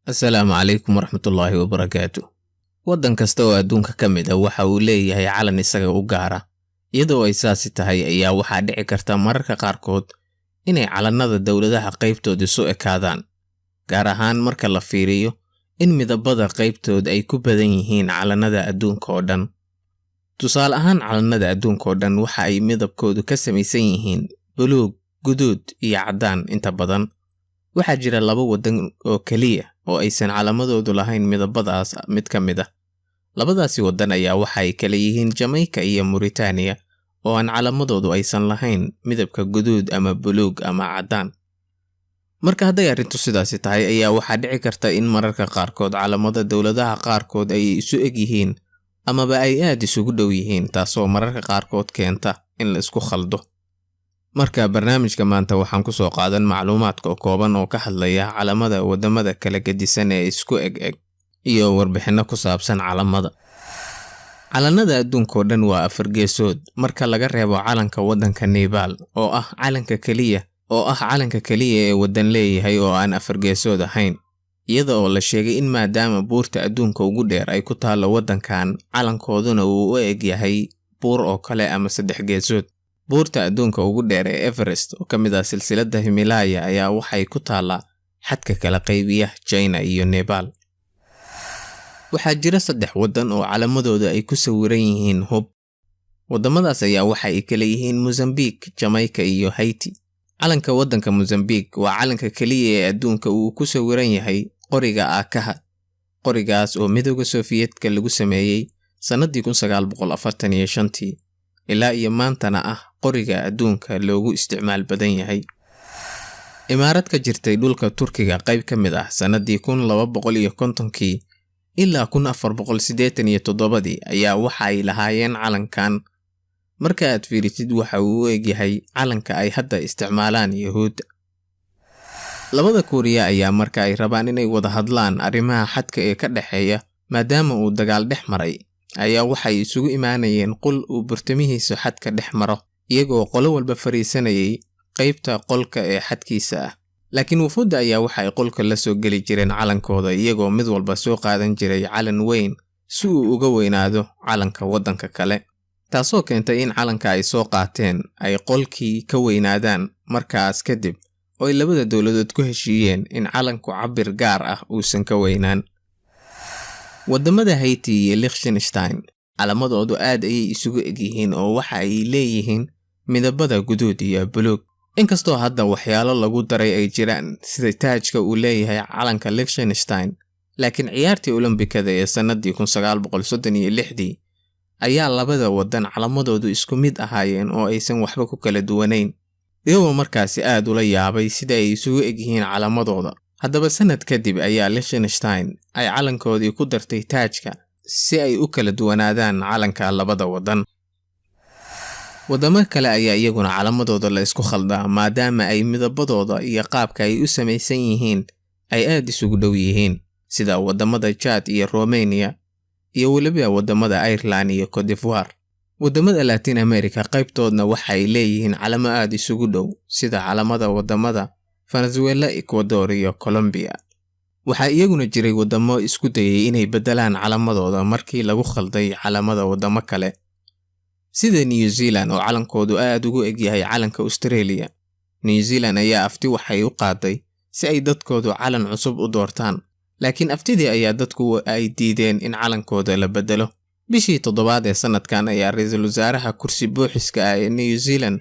Assalaamu calaykum waraxmatullaahi wabarakaatuh. Waddan kasta oo adduunka ka mid ah waxa uu leeyahay calan isaga u gaara. Iyadoo ay saasi tahay ayaa waxaa dhici karta mararka qaarkood inay calannada dowladaha qaybtooda isu ekaadaan, gaar ahaan marka la fiiriyo in midabada qaybtood ay ku badan yihiin calannada adduunka oo dhan. Tusaale ahaan, calannada adduunka oo dhan waxa ay midabkoodu ka samaysan yihiin buluug, guduud iyo caddaan inta badan. Waxaa jira 2 waddan oo kaliya oo aysan calamadoodu lahayn midabadaas mid ka mid ah. Labadaasi waddan ayaa waxa ay kala yihiin Jamaica iyo Mauritania, oo aan calamadoodu aysan lahayn midabka guduud ama buluug ama caddaan. Marka hadday arrintu sidaasi tahay ayaa waxaa dhici karta in mararka qaarkood calamada dowladaha qaarkood ay isu eg yihiin amaba ay aad isugu dhow yihiin, taasoo mararka qaarkood keenta in la isku khaldo. Marka barnaamijka maanta waxaan ku soo qaadan macluumaadka kooban oo ka hadlaya calamada wadamada kala gedisan ee isku eg iyo warbixino ku saabsan calamada. Calannada adduunka oo dhan waa 4 geesood marka laga reebo calanka waddanka Nepal oo ah calanka kaliya ee waddan leeyahay oo aan 4 geesood ahayn, iyada oo la sheegay in maadaama buurta adduunka ugu dheer ay ku taalo waddankan, calankooduna uu u eg yahay buur oo kale ama 3 geesood. Buurta adduunka ugu dheer ee Everest oo ka mid ah silsiladda Himalaya ayaa waxay ku taalaa xadka kala qaybiya China iyo Nepal. Waxaa jira 3 waddan oo calamadooda ay ku sawiran yihiin hub. Wadamadaas ayaa waxa ay kala yihiin Mozambique, Jamaica iyo Haiti. Calanka waddanka Mozambique waa calanka kaliya ee adduunka uu ku sawiran yahay qoriga aakaha. Qorigaas oo Midowga Sofiyeetka lagu sameeyay sanadii 1945 ilaa iyo maantana ah qoriga adduunka loogu isticmaal badan yahay. Imaarad ka jirtay dhulka Turkiga qayb ka mid ah sanadii 1250 ilaa 1487 ayaa waxa ay lahaayeen calankan. Marka aad fiirisid waxa uu u eg yahay calanka ay hadda isticmaalaan Yahuudda. Labada Kuuriya ayaa marka ay rabaan inay wada hadlaan arrimaha xadka ee ka dhaxeeya, maadaama uu dagaal dhex maray, ayaa waxay isugu imaanayeen qol uu bartamihiisa xadka dhex maro, iyagoo qolo walba fariisanayay qaybta qolka ee xadkiisa ah. Laakiin wufuudda ayaa waxay qolka la soo geli jireen calankooda, iyagoo mid walba soo qaadan jiray calan weyn si uu uga weynaado calanka waddanka kale, taasoo keentay in calanka ay soo qaateen ay qolkii ka weynaadaan. Markaas kadib oo ay labada dowladood ku heshiiyeen in calanku cabir gaar ah uusan ka weynaan. Wadamada Haiti iyo Liechtenstein calamadoodu aad ayay isugu eg yihiin oo waxa ay leeyihiin midabada guduud iyo buluug. Inkastoo hadda waxyaalo lagu daray ay jiraan sida taajka uu leeyahay calanka Liechtenstein, laakiin ciyaartii Olombikada ee sanadii 1936 ayaa labada waddan calamadoodu isku mid ahaayeen oo aysan waxba ku kala duwanayn, iyagoo markaasi aad ula yaabay sida ay isugu eg yihiin calamadooda. Haddaba sanad kadib ayaa Liechtenstein ay calankoodii ku dartay taajka si ay u kala duwanaadaan calanka labada waddan. Wadamo kale ayaa iyaguna calamadooda la isku khaldaa maadaama ay midabadooda iyo qaabka ay u samaysan yihiin ay aad isugu dhow yihiin, sida wadamada Chad iyo Romania iyo weliba wadamada Ireland iyo Cote d'Ivoire. Wadamada Latin America qaybtoodna waxa ay leeyihiin calamo aad isugu dhow, sida calamada wadamada Venezuela, Ecuador iyo Colombia. Waxaa iyaguna jiray wadamo isku dayay inay bedelaan calamadooda markii lagu khalday calamada wadamo kale, sida New Zealand oo calankoodu aad ugu eg yahay calanka Australia. New Zealand ayaa afti waxay u qaaday si ay dadkoodu calan cusub u doortaan, laakiin aftidii ayaa dadku ay diideen in calankooda la bedelo. Bishii 7 ee sanadkan ayaa ra'iisul wasaaraha kursi buuxiska ah ee New Zealand,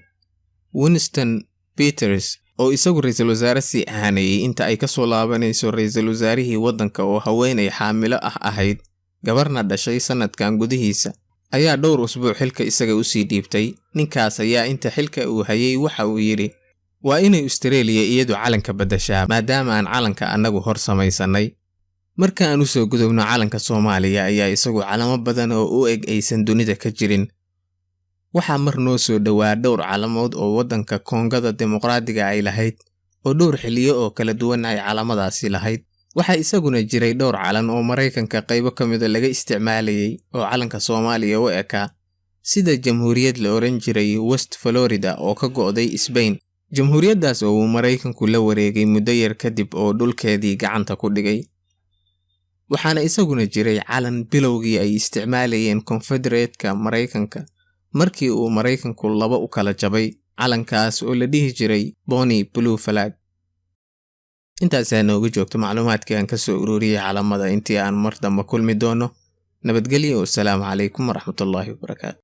Winston Peters, oo isagu ra'iisul wasaare sii ahaanayay inta ay ka soo laabanayso ra'iisul wasaarihii waddanka oo haweeney xaamilo ah ahayd, gabarna dhashay sanadkan gudihiisa, ayaa dhowr usbuuc xilka isaga u sii dhiibtay. Ninkaas ayaa inta xilka uu hayay waxa uu yiri, waa inay Australia iyadu calanka bedeshaa maadaama aan calanka annagu hor samaysanay. Marka aan u soo gudubno calanka Soomaaliya ayaa isagu calamo badan oo u eg aysan dunida ka jirin. Waxaa mar noo soo dhawaa dhowr calamood oo waddanka Koongada Dimuqraadiga ay lahayd, oo dhowr xilliyo oo kala duwan ay calamadaasi lahayd. Waxaa isaguna jiray dhowr calan oo Mareykanka qaybo ka mid laga isticmaalayay oo calanka Soomaaliya u ekaa, sida jamhuuriyad la oran jiray West Florida oo ka go'day Spain. Jamhuuriyaddaas oo uu Mareykanku la wareegay muddo yar kadib oo dhulkeedii gacanta ku dhigay. waxaana isaguna jiray calan bilowgii ay isticmaalayeen Confederate-ka Mareykanka markii uu Mareykanku laba u kala jabay, calankaas oo la dhihi jiray Bonnie Blue Flag. intaas ayaa nooga joogto macluumaadkii aan ka soo ururiyay calamada intii aan mar dambe kulmi doono. nabadgelyo, wassalaamu calaykum waraxmatullaahi wabarakaatu.